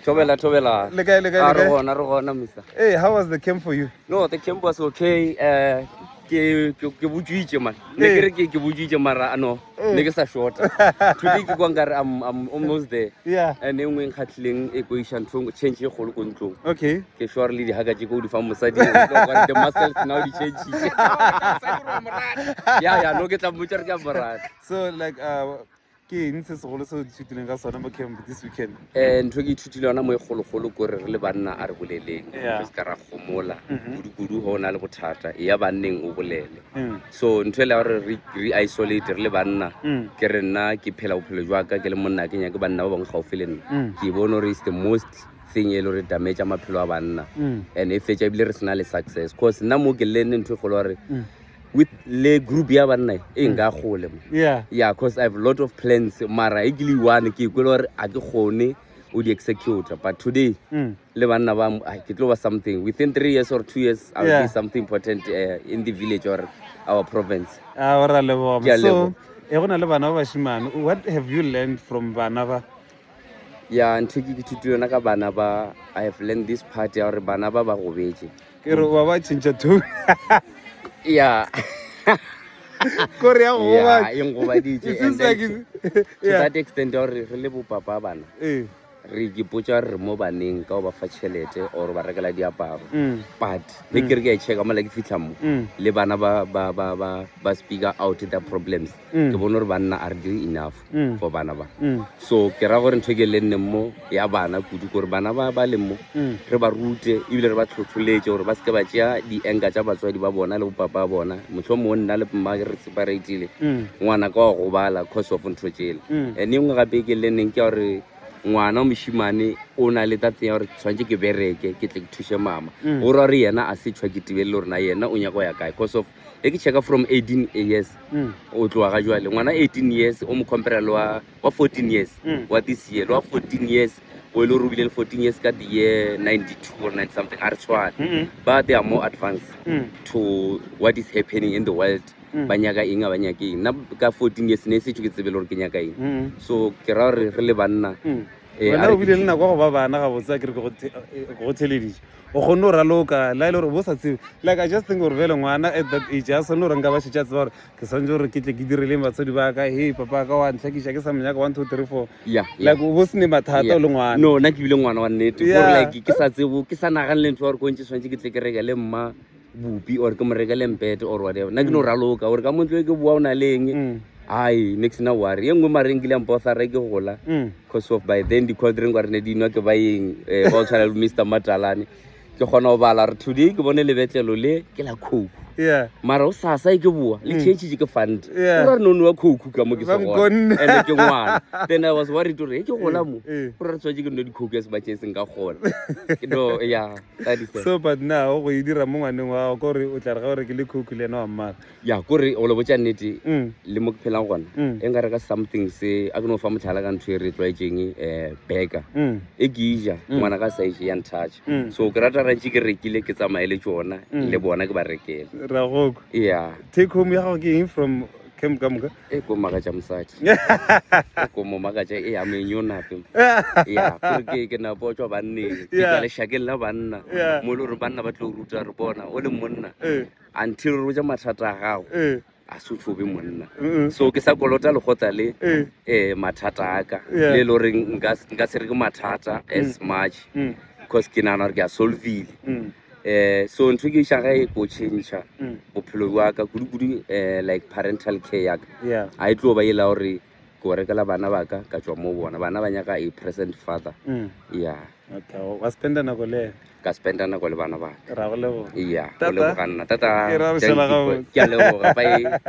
Tobela. Mister. Hey, how was the camp for you? No, the camp was okay. Ke bujuitse man. Ke bujuitse mara no. Ne ke sa short. Today ke kwangare I'm almost there. Yeah. And then when khatleng equation change e kholo ko ntlong. Okay. Ke sure le di haka di fa mosadi the muscles now di change. Yeah, no ke tla motšha ke mara. So like ke eng se segolo se di thutileng ka sona mo camp this weekend? Ntho ke ithutile yona mo e kgolo ko re le banna a re boleleng Yeah. se ka ra gomola kudu ho na le bothata ya banneng o bolele Mm. so ntho le re re isolate re le banna ke re nna ke phela bophelo jwa ka ke le monna ke nya ke banna ba bang gaufi le nna ke bona re is the most thing e le re damage maphelo a banna and if e bile re sena le success cause nna mo ke lenne ntho go re with le group ya banna e nga gole yeah cause I have a lot of plans mara egili one ke go re a ke gone o di execute but today le banna ba ke tlo ba something within 3 years or 2 years I will be something important in the village or our province ora le bona so e gona le bana ba bashimane what have you learned from bana ba yeah ntho ke thutile na ka bana ba I have learned this part ya re bana ba ba go betse ke re wa ba tšhentša thu yeah Korea go ba and then to that extent or re le bo papa bana re gipotsa re mo baneng ka ba fa chelete or ba rekela diaparo but le ke re ke checka mo like fitla mo le bana ba speak out the problems ke bona re banna are doing enough for bana ba so ke ra gore ntho ke le nne mo ya bana kudu gore bana ba le mo re ba rute ebile re ba tlhotlholetse gore ba se ke ba tšea di enga tša batswadi ba bona le bo papa bona motlho mo nna le mma re separatile ngwana ka go bala cause of ntho tšele and engwe gape ke le neng ke gore ngwana moshimane o na le tate ya gore tshwantse ke bereke ke tle ke thushe mama o ra re yena a se tshwa ke tibele rena yena o nyaka ya kae cause of e ke checka from 18 years o tloa ga jwale ngwana 18 years o mo compare le wa 14 years wa this year wa 14 years o ile re bile 14 years ka the year 92 or 90 something are tshwana but they are more advanced to what is happening in the world ba nyaka eng ba nyaka eng na ka 14 years ne se ke tsebele gore ke nyaka eng so ke ra re le banna wena o bile le nako go ba bana ga botsa ke re go theleditše o kgonne o raloka la ile gore bo sa tsebe like I just think gore vele ngwana at that age a sone gore nka ba šetša tseba gore ke swantse gore ke tle ke direleng batswadi ba ka hey papa ka wa ntlhakiša ke sa monyaka 1 2 3 4 like o bo sene mathata o le ngwana no nna ke bile ngwana wa nnete gore like ke sa tsebo ke sa naganele ntho gore ko ntse swantse ke tle ke reka le mma bupi or ke mo rekele mpete or whatever nna ke no raloka gore ka montlo ke bua o na leng ai next na worry engwe marenkile mpotsa re ke gola because of by then di cold drink ne di nwa ke ba eng ba tshwana le Mr Matalane ke gona go bala re today ke bone lebetlelo le ke la Coke mara o sa ke bua le change ke fund o re no wa Coke ka mo ke sona ene ke ngwana then I was worried to re ke gola mo o re tswa ke no di Coke se ba tšeng ka gona no yeah that is so but now go e dira mo ngwaneng wa go re o tla re ga gore ke le Coke le ena wa mmala ya gore o le botša nnete le mo ke phelang gona e nka reka something se a ke no fa motlhala ka ntho e re tlwaetseng burger e ke ija ngwana ka sa ije ya ntouch so ke rata rantši ke rekile ke tsamaye le tsona le bona ke ba rekele ra go yeah take home ya go ke eng from camp ka moka e ko makatša mosadi e ko mo makatša e ya menyo nape ya gore ke na botswa banneng ke ka lešakeng la banna mo le gore banna ba tlo ruta re bona o le monna until re ja mathata a gago a se tshobe monna so ke sa kolota le gotla le mathata a ka le le gore nka se re ke mathata as much because ke nana gore ke a solvile so ntho ke shaga e go change bophelo wa ka kudu like parental care ya ka a e tlo ba ela gore ke o rekela bana ba ka tswa mo bona bana ba nyaka a present father yeah okay wa spenda nako le ka spenda nako le bana ba ra go lebo yeah o le go nna tata ke ra re shela ga ke a leboga bye